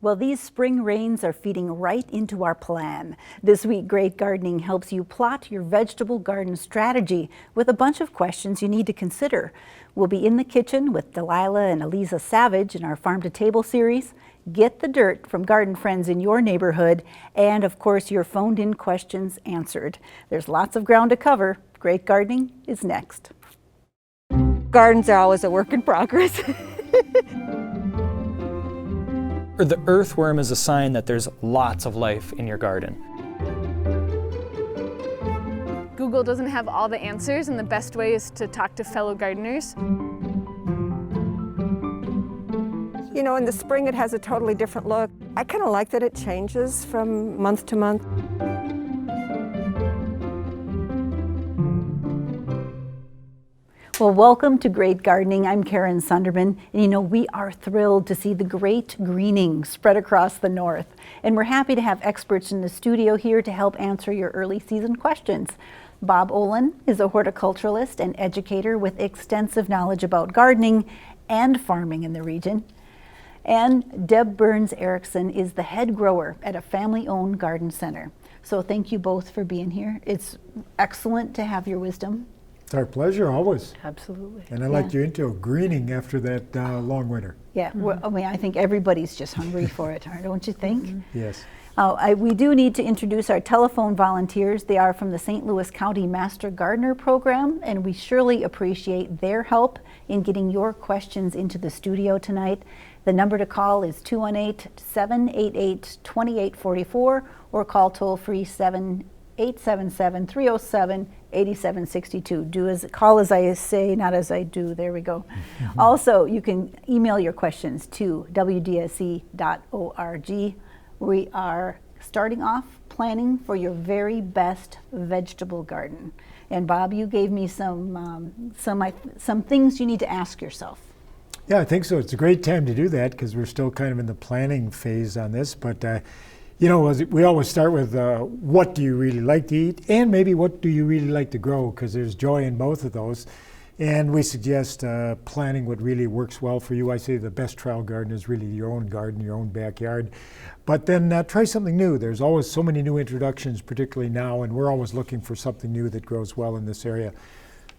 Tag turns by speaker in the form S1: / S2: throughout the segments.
S1: Well, these spring rains are feeding right into our plan. This week, Great Gardening helps you plot your vegetable garden strategy with a bunch of questions you need to consider. We'll be in the kitchen with Delilah and Eliza Savage in our Farm to Table series. Get the dirt from garden friends in your neighborhood, and of course, your phoned-in questions answered. There's lots of ground to cover. Great Gardening is next.
S2: Gardens are always a work in progress.
S3: Or the earthworm is a sign that there's lots of life in your garden.
S4: Google doesn't have all the answers, and the best way is to talk to fellow gardeners.
S2: You know, in the spring it has a totally different look. I kind of like that it changes from month to month.
S1: Well, welcome to Great Gardening. I'm Karen Sunderman, and you know, we are thrilled to see the great greening spread across the north. And we're happy to have experts in the studio here to help answer your early season questions. Bob Olin is a horticulturalist and educator with extensive knowledge about gardening and farming in the region. And Deb Burns Erickson is the head grower at a family-owned garden center. So thank you both for being here. It's excellent to have your wisdom.
S5: It's our pleasure, always.
S1: Absolutely.
S5: And I like your intro, greening after that long winter.
S1: Yeah, well, I mean, I think everybody's just hungry for it, don't you think?
S5: Yes.
S1: We do need to introduce our telephone volunteers. They are from the St. Louis County Master Gardener Program, and we surely appreciate their help in getting your questions into the studio tonight. The number to call is 218-788-2844 or call toll-free 877-307-8762. Call as I say, not as I do. There we go. Also, you can email your questions to wdsc.org. We are starting off planning for your very best vegetable garden. And Bob, you gave me some things you need to ask yourself.
S5: Yeah, I think so. It's a great time to do that because we're still kind of in the planning phase on this. But you know, we always start with what do you really like to eat, and maybe what do you really like to grow, because there's joy in both of those. And we suggest planning what really works well for you. I say the best trial garden is really your own garden, your own backyard. But then try something new. There's always so many new introductions, particularly now, and we're always looking for something new that grows well in this area.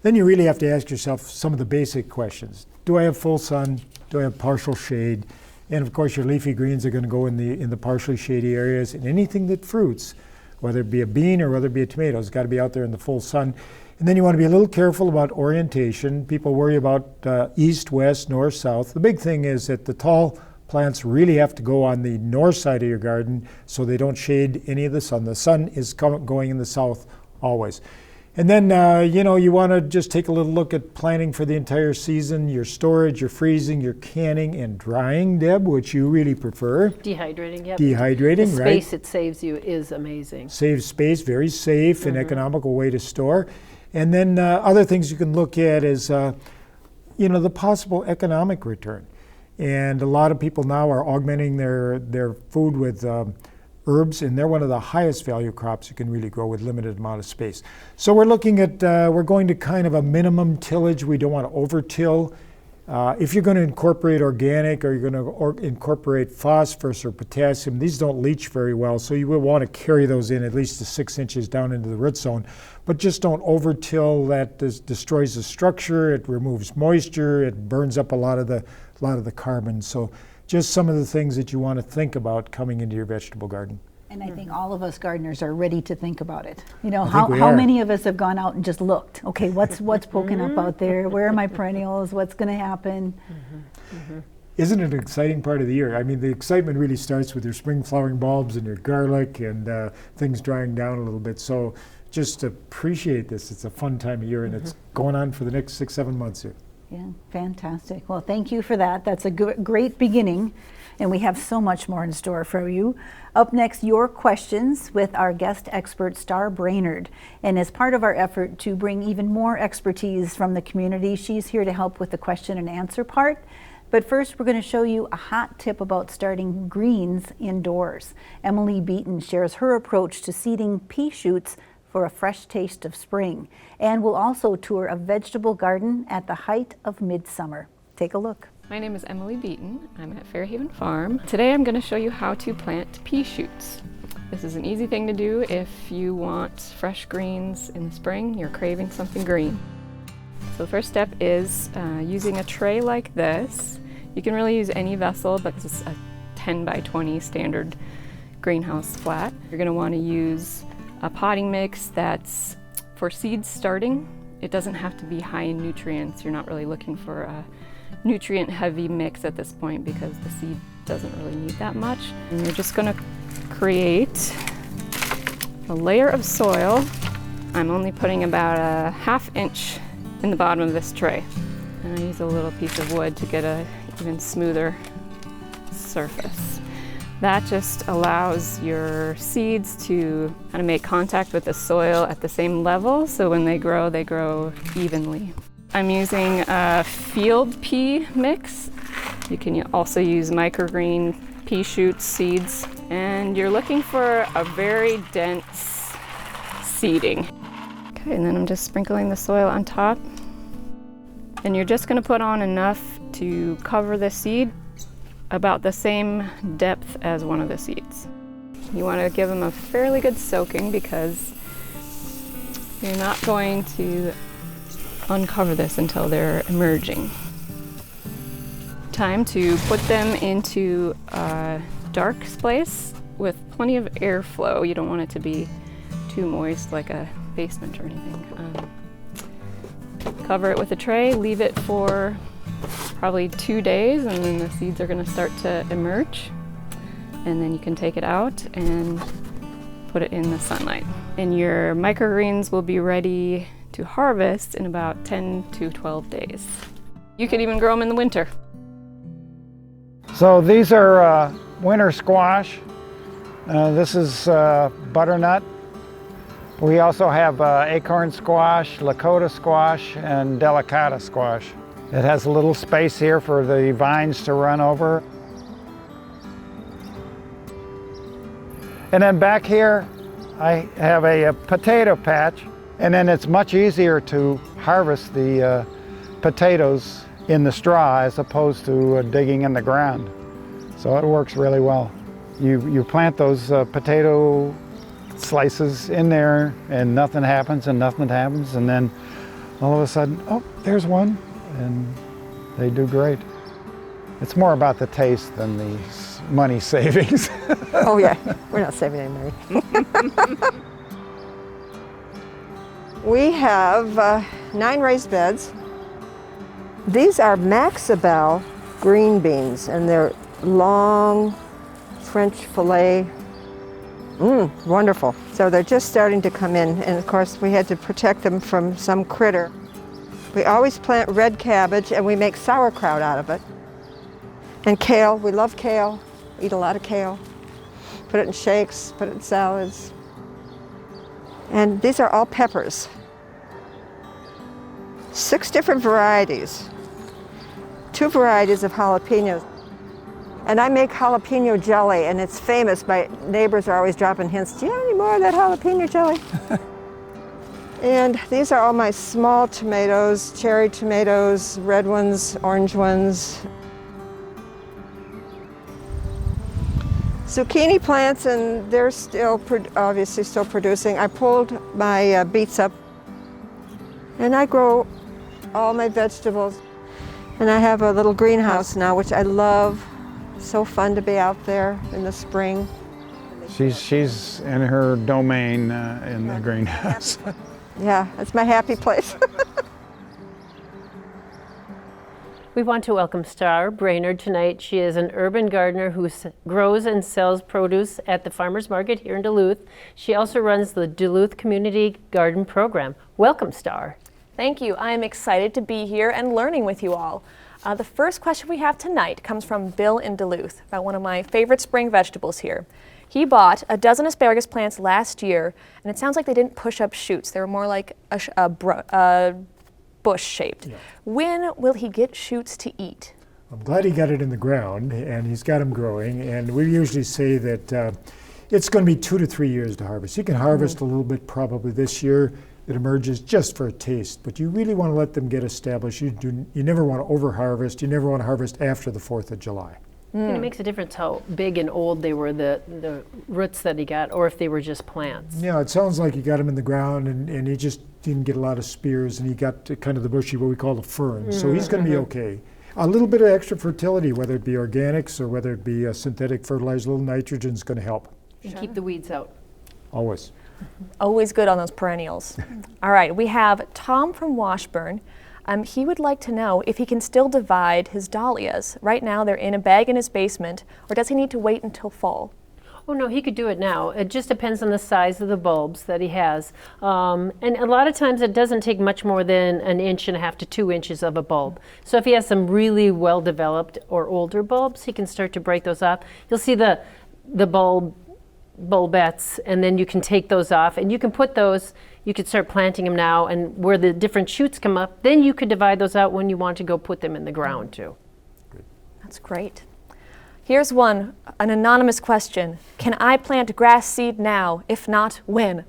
S5: Then you really have to ask yourself some of the basic questions. Do I have full sun? Do I have partial shade? And of course, your leafy greens are going to go in the partially shady areas, and anything that fruits, whether it be a bean or whether it be a tomato, has got to be out there in the full sun. And then you want to be a little careful about orientation. People worry about east, west, north, south. The big thing is that the tall plants really have to go on the north side of your garden so they don't shade any of the sun. The sun is going in the south always. And then, you know, you want to just take a little look at planning for the entire season, your storage, your freezing, your canning, and drying, Deb, which you really prefer.
S6: Dehydrating, yep.
S5: Dehydrating,
S6: the
S5: right.
S6: space it saves you is amazing.
S5: Saves space, very safe and economical way to store. And then other things you can look at is, you know, the possible economic return. And a lot of people now are augmenting their food with herbs, and they're one of the highest value crops you can really grow with limited amount of space. So we're looking at, we're going to kind of a minimum tillage. We don't want to over-till. If you're going to incorporate organic or you're going to incorporate phosphorus or potassium, these don't leach very well, so you will want to carry those in at least to 6 inches down into the root zone. But just don't over-till. That destroys the structure, it removes moisture, it burns up a lot of the carbon. So just some of the things that you want to think about coming into your vegetable garden.
S1: And I think all of us gardeners are ready to think about it. You know,
S5: I
S1: how
S5: think we are.
S1: many of us have gone out and just looked? Okay, what's poking up out there? Where are my perennials? What's going to happen?
S5: Isn't it an exciting part of the year? I mean, the excitement really starts with your spring flowering bulbs and your garlic and things drying down a little bit. So just appreciate this. It's a fun time of year, and it's going on for the next 6-7 months here.
S1: Yeah, fantastic. Well, thank you for that. That's a great beginning, and we have so much more in store for you. Up next, your questions with our guest expert, Star Brainerd. And as part of our effort to bring even more expertise from the community, she's here to help with the question and answer part. But first, we're going to show you a hot tip about starting greens indoors. Emily Beaton shares her approach to seeding pea shoots for a fresh taste of spring. And we'll also tour a vegetable garden at the height of midsummer. Take a look.
S7: My name is Emily Beaton. I'm at Fairhaven Farm. Today I'm going to show you how to plant pea shoots. This is an easy thing to do if you want fresh greens in the spring, you're craving something green. So the first step is using a tray like this. You can really use any vessel, but this is a 10 by 20 standard greenhouse flat. You're going to want to use a potting mix that's for seeds starting. It doesn't have to be high in nutrients. You're not really looking for a nutrient heavy mix at this point because the seed doesn't really need that much. And you're just going to create a layer of soil. I'm only putting about a 1/2 inch in the bottom of this tray. And I use a little piece of wood to get a even smoother surface. That just allows your seeds to kind of make contact with the soil at the same level, so when they grow evenly. I'm using a field pea mix. You can also use microgreen pea shoots, seeds, and you're looking for a very dense seeding. Okay, and then I'm just sprinkling the soil on top. And you're just going to put on enough to cover the seed about the same depth as one of the seeds. You want to give them a fairly good soaking because you're not going to uncover this until they're emerging. Time to put them into a dark place with plenty of airflow. You don't want it to be too moist like a basement or anything. Cover it with a tray, leave it for probably 2 days, and then the seeds are going to start to emerge. And then you can take it out and put it in the sunlight. And your microgreens will be ready to harvest in about 10 to 12 days. You could even grow them in the winter.
S8: So these are winter squash. This is butternut. We also have acorn squash, Lakota squash, and delicata squash. It has a little space here for the vines to run over. And then back here, I have a potato patch, and then it's much easier to harvest the potatoes in the straw as opposed to digging in the ground. So it works really well. You plant those potato slices in there and nothing happens, and then all of a sudden, oh, there's one, and they do great. It's more about the taste than the money savings.
S2: Oh yeah, we're not saving any money. We have 9 raised beds. These are Maxabelle green beans, and they're long French fillet. Wonderful. So they're just starting to come in, and of course we had to protect them from some critter. We always plant red cabbage, and we make sauerkraut out of it. And kale, we love kale, eat a lot of kale. Put it in shakes, put it in salads. And these are all peppers. 6 different varieties. 2 varieties of jalapenos. And I make jalapeno jelly, and it's famous. My neighbors are always dropping hints, do you have any more of that jalapeno jelly? And these are all my small tomatoes, cherry tomatoes, red ones, orange ones. Zucchini plants, and they're still obviously still producing. I pulled my beets up, and I grow all my vegetables. And I have a little greenhouse now, which I love. So fun to be out there in the spring.
S8: She's in her domain in the greenhouse.
S2: Yeah, it's my happy place.
S6: We want to welcome Star Brainerd tonight. She is an urban gardener who grows and sells produce at the Farmers Market here in Duluth. She also runs the Duluth Community Garden Program. Welcome, Star.
S9: Thank you. I am excited to be here and learning with you all. The first question we have tonight comes from Bill in Duluth about one of my favorite spring vegetables here. He bought a dozen asparagus plants last year, and it sounds like they didn't push up shoots. They were more like a bush shaped. Yeah. When will he get shoots to eat?
S5: I'm glad he got it in the ground, and he's got them growing. And we usually say that it's going to be 2 to 3 years to harvest. You can harvest a little bit probably this year, that emerges just for a taste, but you really want to let them get established. You never want to over-harvest. You never want to harvest after the 4th of July.
S6: And it makes a difference how big and old they were, the roots that he got, or if they were just plants.
S5: Yeah, it sounds like you got them in the ground and he just didn't get a lot of spears, and he got to kind of the bushy, what we call the fern. So he's going to be okay. A little bit of extra fertility, whether it be organics or whether it be a synthetic fertilizer, a little nitrogen is going to help.
S6: And keep the weeds out.
S5: Always.
S9: Always good on those perennials. All right, we have Tom from Washburn. He would like to know if he can still divide his dahlias. Right now they're in a bag in his basement, or does he need to wait until fall?
S6: Oh no, he could do it now. It just depends on the size of the bulbs that he has. And a lot of times it doesn't take much more than 1.5 inches to 2 inches of a bulb. So if he has some really well developed or older bulbs, he can start to break those off. You'll see the bulbettes, and then you can take those off, and you can put those, you could start planting them now, and where the different shoots come up, then you could divide those out when you want to go put them in the ground too.
S9: That's great. Here's one, an anonymous question. Can I plant grass seed now? If not, when?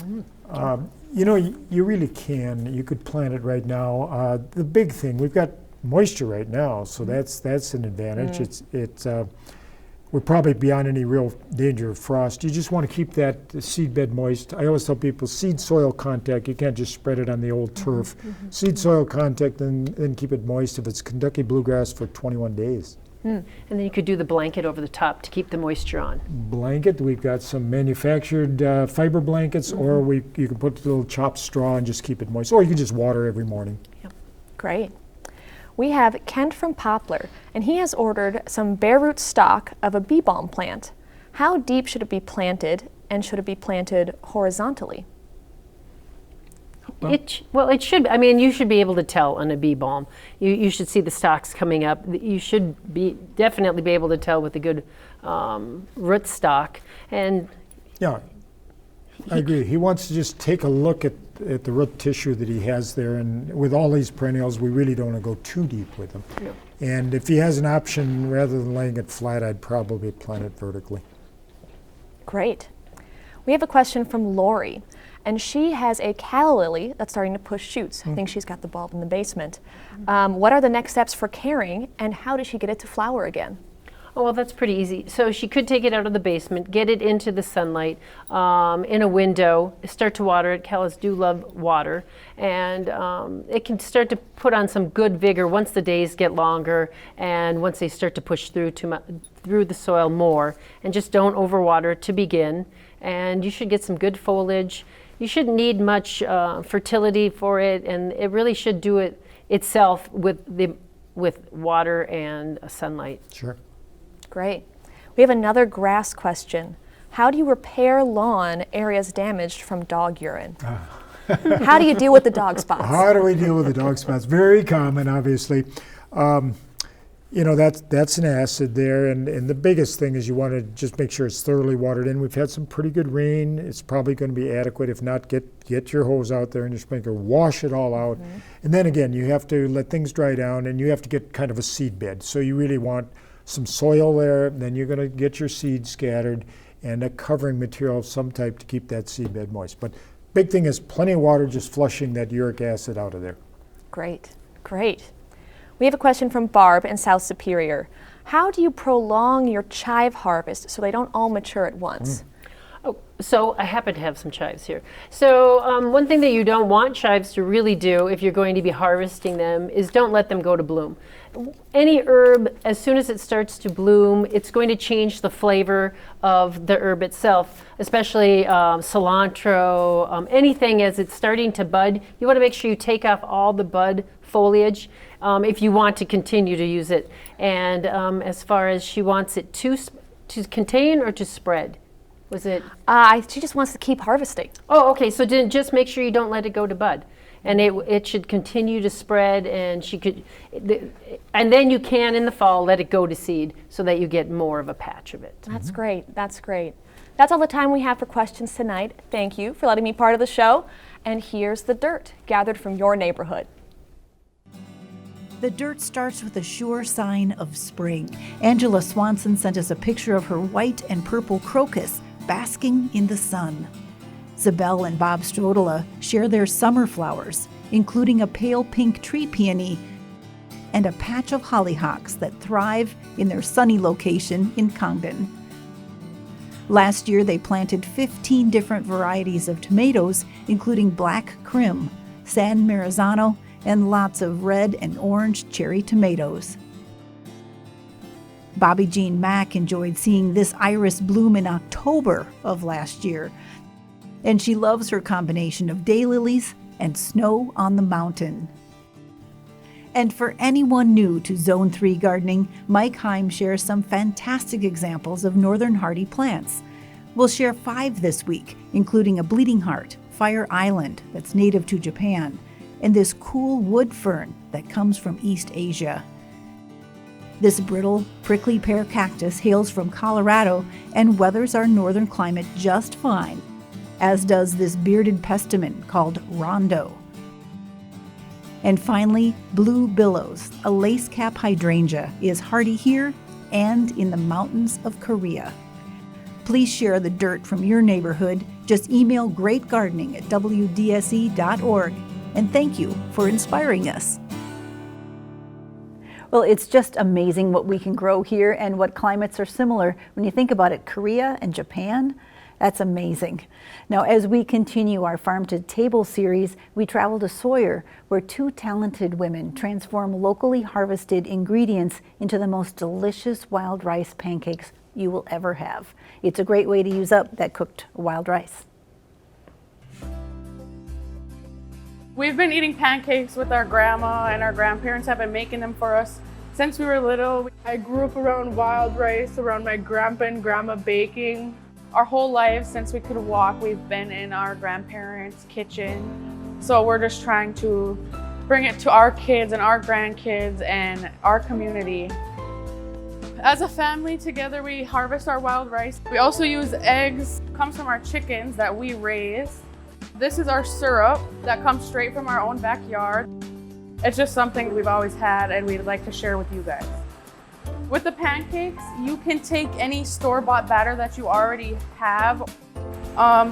S5: You know, you really can. You could plant it right now. The big thing, we've got moisture right now, so that's an advantage. We're probably beyond any real danger of frost. You just want to keep that seed bed moist. I always tell people seed-soil contact. You can't just spread it on the old turf. Seed-soil contact, and then keep it moist if it's Kentucky bluegrass for 21 days.
S6: And then you could do the blanket over the top to keep the moisture on.
S5: Blanket, we've got some manufactured fiber blankets, or you can put a little chopped straw and just keep it moist. Or you can just water every morning.
S9: Yep. Great. We have Kent from Poplar, and he has ordered some bare root stock of a bee balm plant. How deep should it be planted, and should it be planted horizontally?
S6: It should. I mean, you should be able to tell on a bee balm. You should see the stalks coming up. You should definitely be able to tell with a good root stock. And
S5: yeah, I agree. He wants to just take a look at the root tissue that he has there, and with all these perennials, we really don't want to go too deep with them. Yeah. And if he has an option, rather than laying it flat, I'd probably plant it vertically.
S9: Great. We have a question from Lori, and she has a calla lily that's starting to push shoots. I think she's got the bulb in the basement. What are the next steps for caring, and how does she get it to flower again?
S6: Oh, well, that's pretty easy. So she could take it out of the basement, get it into the sunlight in a window, start to water it. Callas do love water. And it can start to put on some good vigor once the days get longer and once they start to push through the soil more. And just don't overwater it to begin. And you should get some good foliage. You shouldn't need much fertility for it, and it really should do it itself with water and sunlight.
S5: Sure.
S9: Great. We have another grass question. How do you repair lawn areas damaged from dog urine? How do you deal with the dog spots?
S5: How do we deal with the dog spots? Very common, obviously. You know, that's an acid there, and the biggest thing is you want to just make sure it's thoroughly watered in. We've had some pretty good rain. It's probably going to be adequate. If not, get your hose out there and your sprinkler, wash it all out. And then again, you have to let things dry down, and you have to get kind of a seed bed. So you really want some soil there, then you're going to get your seed scattered, and a covering material of some type to keep that seed bed moist. But big thing is plenty of water, just flushing that uric acid out of there.
S9: Great, great. We have a question from Barb in South Superior. How do you prolong your chive harvest so they don't all mature at once?
S6: Oh, so I happen to have some chives here. So one thing that you don't want chives to really do if you're going to be harvesting them is don't let them go to bloom. Any herb, as soon as it starts to bloom, it's going to change the flavor of the herb itself, especially cilantro, anything as it's starting to bud. You want to make sure you take off all the bud foliage if you want to continue to use it. And as far as she wants it to contain or to spread? Was it?
S9: She just wants to keep harvesting.
S6: Oh, okay. So then just make sure you don't let it go to bud, and it should continue to spread. And and then you can in the fall let it go to seed so that you get more of a patch of it.
S9: That's great. That's great. That's all the time we have for questions tonight. Thank you for letting me be part of the show. And here's the dirt gathered from your neighborhood.
S1: The dirt starts with a sure sign of spring. Angela Swanson sent us a picture of her white and purple crocus basking in the sun. Zabel and Bob Strodela share their summer flowers, including a pale pink tree peony and a patch of hollyhocks that thrive in their sunny location in Congdon. Last year, they planted 15 different varieties of tomatoes, including Black Crim, San Marzano, and lots of red and orange cherry tomatoes. Bobbie Jean Mack enjoyed seeing this iris bloom in October of last year, and she loves her combination of daylilies and snow on the mountain. And for anyone new to Zone 3 gardening, Mike Heim shares some fantastic examples of northern hardy plants. We'll share 5 this week, including a bleeding heart, Fire Island, that's native to Japan, and this cool wood fern that comes from East Asia. This brittle, prickly pear cactus hails from Colorado and weathers our northern climate just fine, as does this bearded pestamon called Rondo. And finally, Blue Billows, a lace cap hydrangea, is hardy here and in the mountains of Korea. Please share the dirt from your neighborhood. Just email greatgardening@wdse.org. And thank you for inspiring us. Well, it's just amazing what we can grow here and what climates are similar. When you think about it, Korea and Japan, that's amazing. Now, as we continue our Farm to Table series, we travel to Sawyer, where 2 talented women transform locally harvested ingredients into the most delicious wild rice pancakes you will ever have. It's a great way to use up that cooked wild rice.
S10: We've been eating pancakes with our grandma, and our grandparents have been making them for us since we were little.
S4: I grew up around wild rice, around my grandpa and grandma baking.
S10: Our whole lives, since we could walk, we've been in our grandparents' kitchen. So we're just trying to bring it to our kids and our grandkids and our community. As a family together, we harvest our wild rice. We also use eggs. It comes from our chickens that we raise. This is our syrup that comes straight from our own backyard. It's just something we've always had and we'd like to share with you guys. With the pancakes, you can take any store-bought batter that you already have.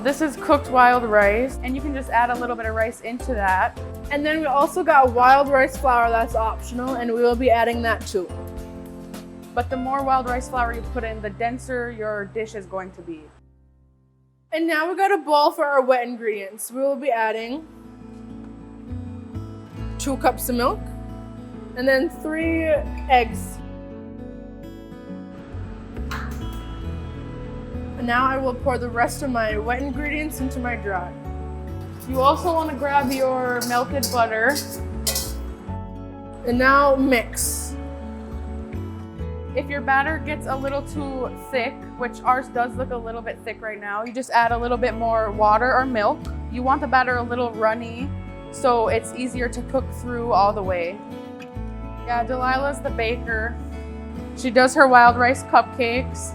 S10: This is cooked wild rice, and you can just add a little bit of rice into that.
S4: And then we also got wild rice flour that's optional, and we will be adding that too.
S10: But the more wild rice flour you put in, the denser your dish is going to be.
S4: And now we got a bowl for our wet ingredients. We will be adding 2 cups of milk and then 3 eggs. And now I will pour the rest of my wet ingredients into my dry.
S10: You also want to grab your melted butter.
S4: And now mix.
S10: If your batter gets a little too thick, which ours does look a little bit thick right now, you just add a little bit more water or milk. You want the batter a little runny so it's easier to cook through all the way. Yeah, Delilah's the baker. She does her wild rice cupcakes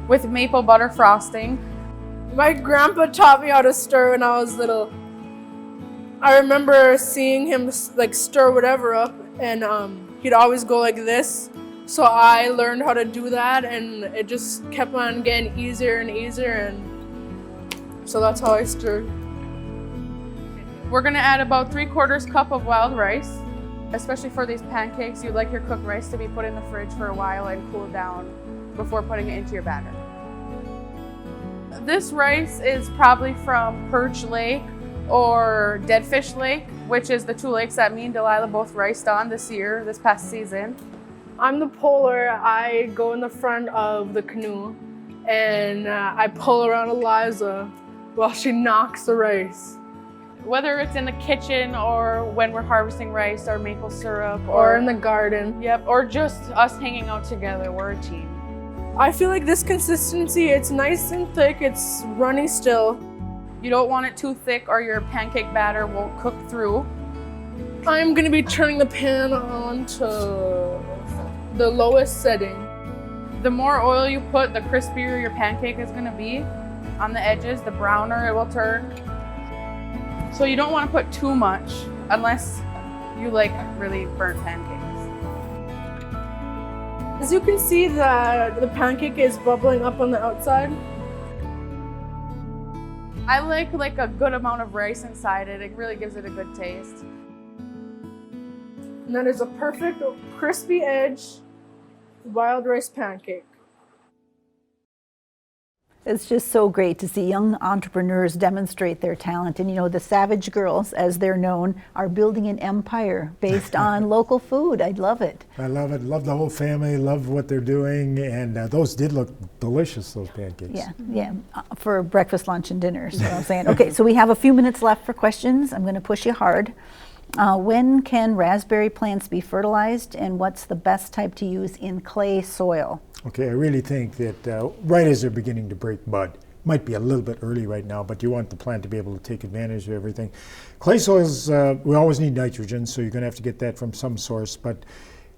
S10: with maple butter frosting.
S4: My grandpa taught me how to stir when I was little. I remember seeing him like stir whatever up, and he'd always go like this. So I learned how to do that, and it just kept on getting easier and easier, and so that's how I stirred.
S10: We're gonna add about 3/4 cup of wild rice. Especially for these pancakes, you'd like your cooked rice to be put in the fridge for a while and cool down before putting it into your batter. This rice is probably from Perch Lake or Deadfish Lake, which is the 2 lakes that me and Delilah both riced on this past season.
S4: I'm the puller. I go in the front of the canoe and I pull around Eliza while she knocks the rice.
S10: Whether it's in the kitchen or when we're harvesting rice or maple syrup
S4: or in the garden.
S10: Yep, or just us hanging out together, we're a team.
S4: I feel like this consistency, it's nice and thick, it's runny still.
S10: You don't want it too thick or your pancake batter won't cook through.
S4: I'm gonna be turning the pan on to the lowest setting.
S10: The more oil you put, the crispier your pancake is gonna be on the edges, the browner it will turn. So you don't want to put too much unless you like really burnt pancakes.
S4: As you can see, the pancake is bubbling up on the outside.
S10: I like a good amount of rice inside it. It really gives it a good taste.
S4: And then there's a perfect crispy edge wild rice pancake.
S1: It's just so great to see young entrepreneurs demonstrate their talent. And you know, the Savage Girls, as they're known, are building an empire based on local food. I love it.
S5: I love it. Love the whole family. Love what they're doing. And those did look delicious, those pancakes.
S1: Yeah, for breakfast, lunch, and dinner, is what I'm saying. Okay, so we have a few minutes left for questions. I'm going to push you hard. When can raspberry plants be fertilized, and what's the best type to use in clay soil?
S5: Okay, I really think that right as they're beginning to break bud, might be a little bit early right now, but you want the plant to be able to take advantage of everything. Clay soils, we always need nitrogen, so you're going to have to get that from some source, but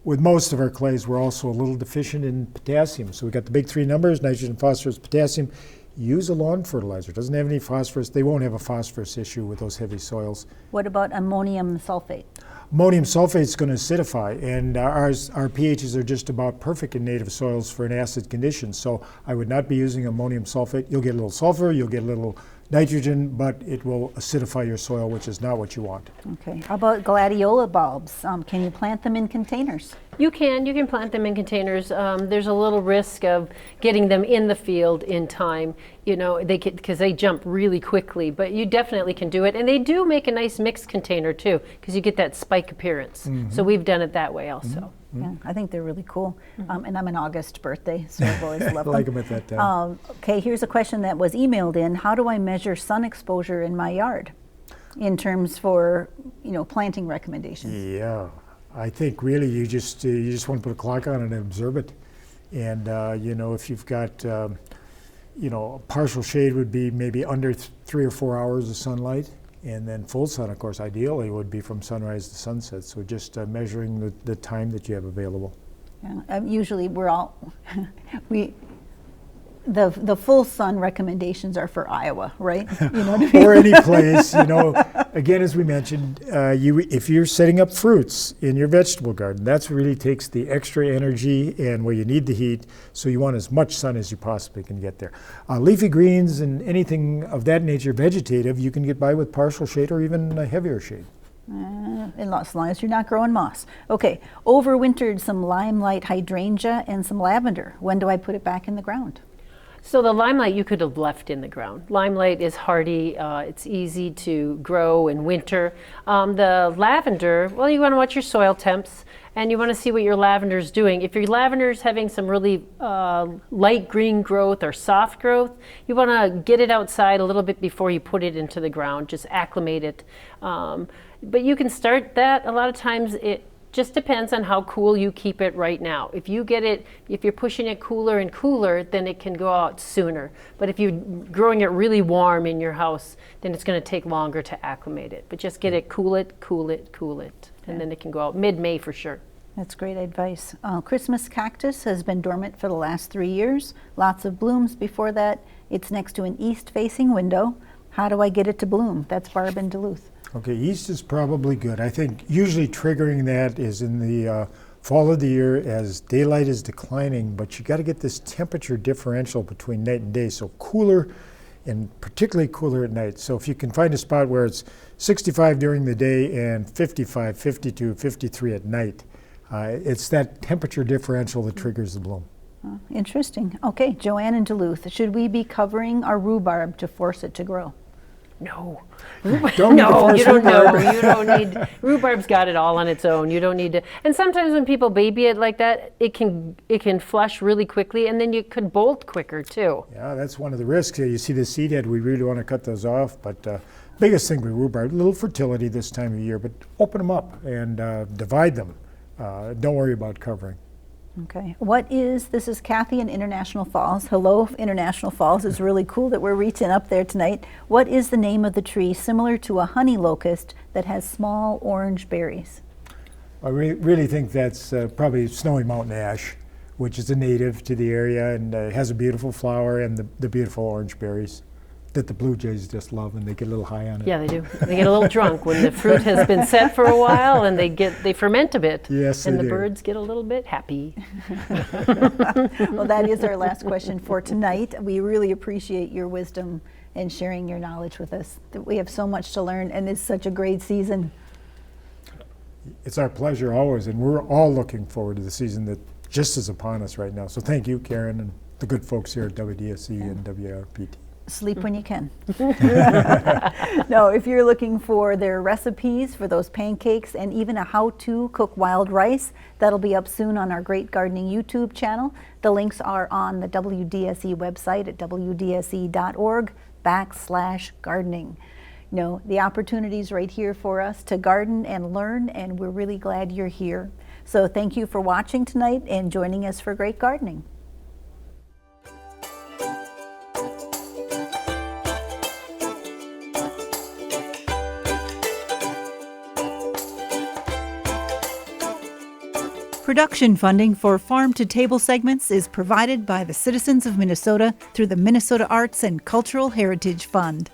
S5: with most of our clays, we're also a little deficient in potassium. So we got the big three numbers, nitrogen, phosphorus, potassium. Use a lawn fertilizer. It doesn't have any phosphorus. They won't have a phosphorus issue with those heavy soils.
S1: What about ammonium sulfate?
S5: Ammonium sulfate is going to acidify, and our pHs are just about perfect in native soils for an acid condition. So I would not be using ammonium sulfate. You'll get a little sulfur, you'll get a little nitrogen, but it will acidify your soil, which is not what you want.
S1: Okay. How about gladiola bulbs? Can you plant them in containers?
S6: You can plant them in containers. There's a little risk of getting them in the field in time, you know, because they jump really quickly, but you definitely can do it. And they do make a nice mixed container too, because you get that spike appearance. Mm-hmm. So we've done it that way also.
S5: Mm-hmm.
S1: Yeah, I think they're really cool. And I'm an August birthday, so I've always loved them.
S5: Like them at that time.
S1: Okay, here's a question that was emailed in. How do I measure sun exposure in my yard in terms for, you know, planting recommendations?
S5: Yeah. I think really you just want to put a clock on it and observe it. And you know, if you've got you know, partial shade would be maybe under 3 or 4 hours of sunlight, and then full sun, of course, ideally would be from sunrise to sunset. So just measuring the time that you have available.
S1: Yeah, usually we're all the full sun recommendations are for Iowa, right? You know what I mean?
S5: Or any place, you know. Again, as we mentioned, if you're setting up fruits in your vegetable garden, that's really takes the extra energy and where you need the heat. So you want as much sun as you possibly can get there. Leafy greens and anything of that nature, vegetative, you can get by with partial shade or even a heavier shade.
S1: As long as you're not growing moss. Okay, overwintered some limelight hydrangea and some lavender. When do I put it back in the ground?
S6: So the limelight you could have left in the ground. Limelight is hardy, it's easy to grow in winter. The lavender, well, you want to watch your soil temps and you want to see what your lavender is doing. If your lavender is having some really light green growth or soft growth, you want to get it outside a little bit before you put it into the ground, just acclimate it. But you can start that. A lot of times it just depends on how cool you keep it right now. If you're pushing it cooler and cooler, then it can go out sooner. But if you're growing it really warm in your house, then it's going to take longer to acclimate it. But just get it, cool it, and then it can go out mid-May for sure.
S1: That's great advice. Christmas cactus has been dormant for the last 3 years. Lots of blooms before that. It's next to an east-facing window. How do I get it to bloom? That's Barb in Duluth.
S5: Okay, east is probably good. I think usually triggering that is in the fall of the year as daylight is declining, but you got to get this temperature differential between night and day, so cooler and particularly cooler at night. So if you can find a spot where it's 65 during the day and 55, 52, 53 at night, it's that temperature differential that triggers the bloom.
S1: Interesting. Okay, Joanne in Duluth, should we be covering our rhubarb to force it to grow?
S6: No.
S5: You don't
S6: need, rhubarb's got it all on its own. You don't need to, and sometimes when people baby it like that, it can flush really quickly and then you could bolt quicker too.
S5: Yeah, that's one of the risks. You see the seed head, we really want to cut those off, but biggest thing with rhubarb, a little fertility this time of year, but open them up and divide them. Don't worry about covering.
S1: Okay. This is Kathy in International Falls. Hello, International Falls. It's really cool that we're reaching up there tonight. What is the name of the tree similar to a honey locust that has small orange berries?
S5: I really think that's probably snowy mountain ash, which is a native to the area and has a beautiful flower and the beautiful orange berries that the blue jays just love, and they get a little high on it.
S6: Yeah, they do. They get a little drunk when the fruit has been set for a while, and they ferment a bit.
S5: Yes,
S6: and
S5: they
S6: the
S5: do.
S6: birds get a little bit happy.
S1: Well, that is our last question for tonight. We really appreciate your wisdom and sharing your knowledge with us. We have so much to learn, and it's such a great season.
S5: It's our pleasure always, and we're all looking forward to the season that just is upon us right now. So thank you, Karen, and the good folks here at WDSE and WRPT.
S1: Sleep when you can. No, if you're looking for their recipes for those pancakes and even a how-to cook wild rice, that'll be up soon on our Great Gardening YouTube channel. The links are on the WDSE website at wdse.org/gardening. No, the opportunity's right here for us to garden and learn, and we're really glad you're here. So thank you for watching tonight and joining us for Great Gardening. Production funding for Farm to Table segments is provided by the citizens of Minnesota through the Minnesota Arts and Cultural Heritage Fund.